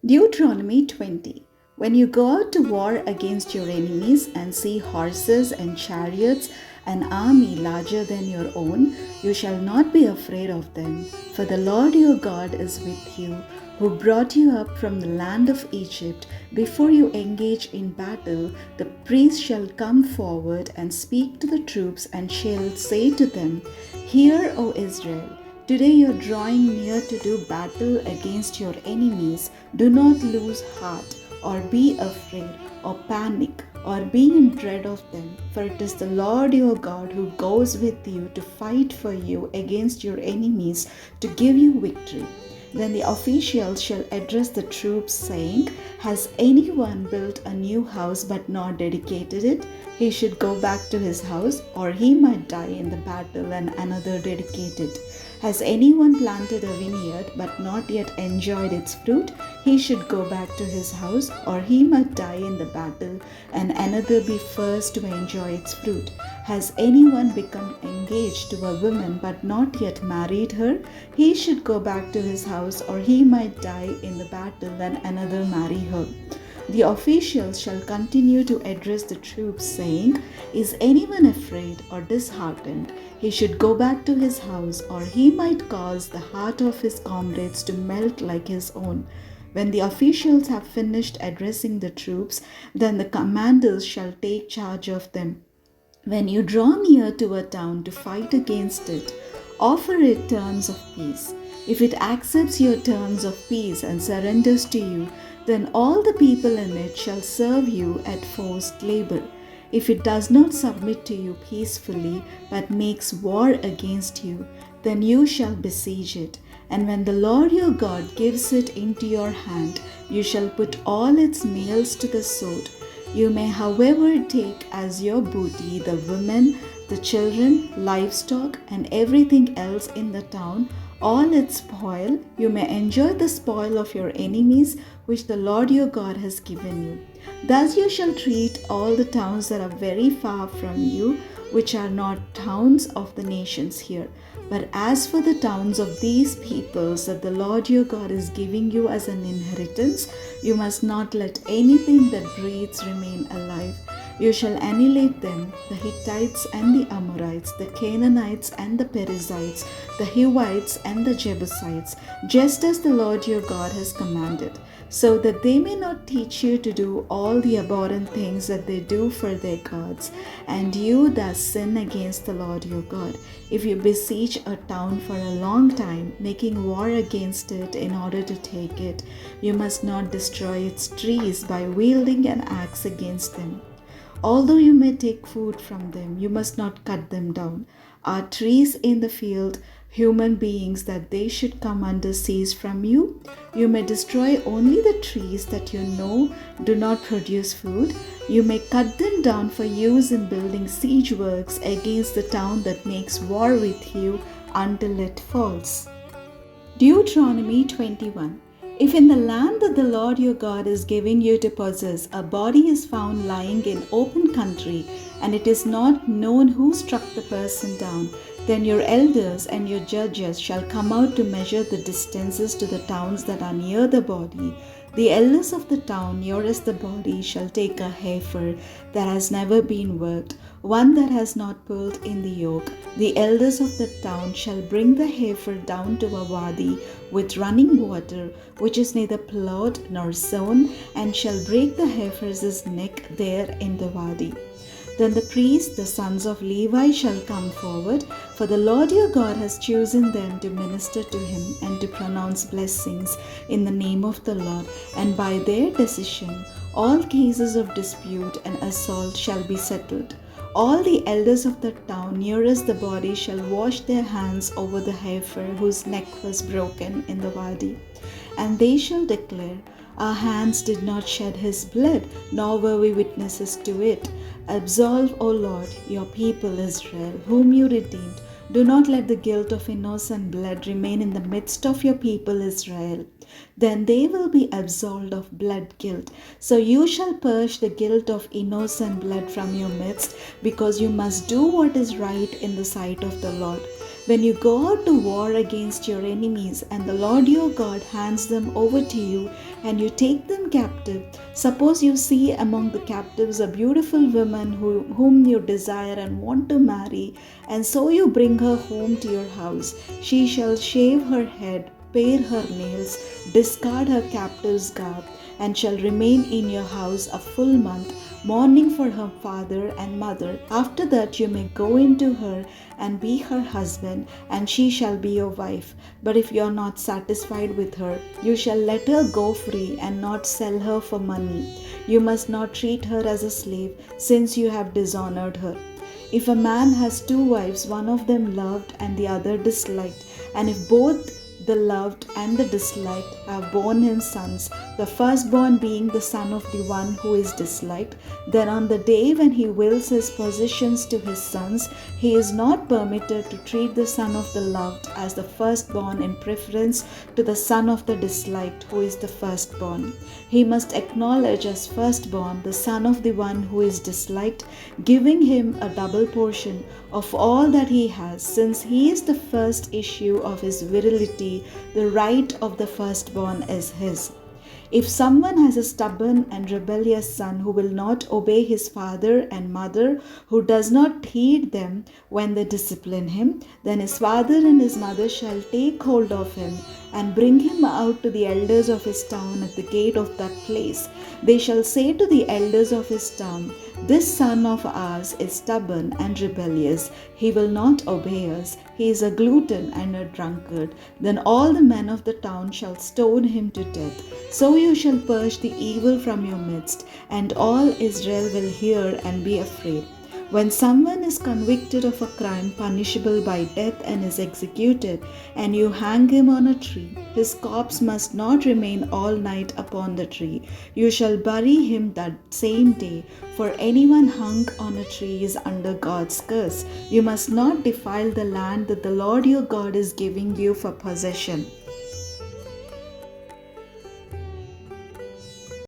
Deuteronomy 20. When you go out to war against your enemies and see horses and chariots, an army larger than your own, you shall not be afraid of them, for the Lord your God is with you, who brought you up from the land of Egypt. Before you engage in battle, the priest shall come forward and speak to the troops and shall say to them, Hear, O Israel. Today you are drawing near to do battle against your enemies. Do not lose heart, or be afraid, or panic, or be in dread of them, for it is the Lord your God who goes with you to fight for you against your enemies to give you victory. Then the officials shall address the troops, saying, Has anyone built a new house but not dedicated it? He should go back to his house, or he might die in the battle and another dedicate it. Has anyone planted a vineyard but not yet enjoyed its fruit? He should go back to his house, or he might die in the battle and another be first to enjoy its fruit. Has anyone become engaged to a woman but not yet married her? He should go back to his house, or he might die in the battle and another marry her. The officials shall continue to address the troops, saying, Is anyone afraid or disheartened? He should go back to his house, or he might cause the heart of his comrades to melt like his own. When the officials have finished addressing the troops, then the commanders shall take charge of them. When you draw near to a town to fight against it, offer it terms of peace. If it accepts your terms of peace and surrenders to you, then all the people in it shall serve you at forced labor. If it does not submit to you peacefully, but makes war against you, then you shall besiege it. And when the Lord your God gives it into your hand, you shall put all its males to the sword. You may, however, take as your booty the women, the children, livestock, and everything else in the town, all its spoil. You may enjoy the spoil of your enemies, which the Lord your God has given you. Thus you shall treat all the towns that are very far from you, which are not towns of the nations here. But as for the towns of these peoples that the Lord your God is giving you as an inheritance, you must not let anything that breathes remain alive. You shall annihilate them, the Hittites and the Amorites, the Canaanites and the Perizzites, the Hivites and the Jebusites, just as the Lord your God has commanded, so that they may not teach you to do all the abhorrent things that they do for their gods, and you thus sin against the Lord your God. If you besiege a town for a long time, making war against it in order to take it, you must not destroy its trees by wielding an axe against them. Although you may take food from them, you must not cut them down. Are trees in the field human beings that they should come under siege from you? You may destroy only the trees that you know do not produce food. You may cut them down for use in building siege works against the town that makes war with you until it falls. Deuteronomy 21. If in the land that the Lord your God is giving you to possess, a body is found lying in open country, and it is not known who struck the person down, then your elders and your judges shall come out to measure the distances to the towns that are near the body. The elders of the town nearest the body shall take a heifer that has never been worked, one that has not pulled in the yoke. The elders of the town shall bring the heifer down to a wadi with running water, which is neither plowed nor sown, and shall break the heifer's neck there in the wadi. Then the priests, the sons of Levi, shall come forward, for the Lord your God has chosen them to minister to him and to pronounce blessings in the name of the Lord, and by their decision all cases of dispute and assault shall be settled. All the elders of the town nearest the body shall wash their hands over the heifer whose neck was broken in the wadi, and they shall declare, Our hands did not shed his blood, nor were we witnesses to it. Absolve, O Lord, your people Israel, whom you redeemed. Do not let the guilt of innocent blood remain in the midst of your people Israel. Then they will be absolved of blood guilt. So you shall purge the guilt of innocent blood from your midst, because you must do what is right in the sight of the Lord. When you go out to war against your enemies, and the Lord your God hands them over to you, and you take them captive, suppose you see among the captives a beautiful woman whom you desire and want to marry, and so you bring her home to your house, she shall shave her head, pare her nails, discard her captive's garb, and shall remain in your house a full month, mourning for her father and mother. After that you may go into her and be her husband, and she shall be your wife. But if you are not satisfied with her, you shall let her go free and not sell her for money. You must not treat her as a slave, since you have dishonored her. If a man has two wives, one of them loved and the other disliked, and if both the loved and the disliked have borne him sons, the firstborn being the son of the one who is disliked, then on the day when he wills his possessions to his sons, he is not permitted to treat the son of the loved as the firstborn in preference to the son of the disliked who is the firstborn. He must acknowledge as firstborn the son of the one who is disliked, giving him a double portion of all that he has, since he is the first issue of his virility. The right of the firstborn is his. If someone has a stubborn and rebellious son who will not obey his father and mother, who does not heed them when they discipline him, then his father and his mother shall take hold of him and bring him out to the elders of his town at the gate of that place. They shall say to the elders of his town, "This son of ours is stubborn and rebellious. He will not obey us. He is a glutton and a drunkard." Then all the men of the town shall stone him to death. So you shall purge the evil from your midst, and all Israel will hear and be afraid. When someone is convicted of a crime punishable by death and is executed, and you hang him on a tree, his corpse must not remain all night upon the tree. You shall bury him that same day, for anyone hung on a tree is under God's curse. You must not defile the land that the Lord your God is giving you for possession.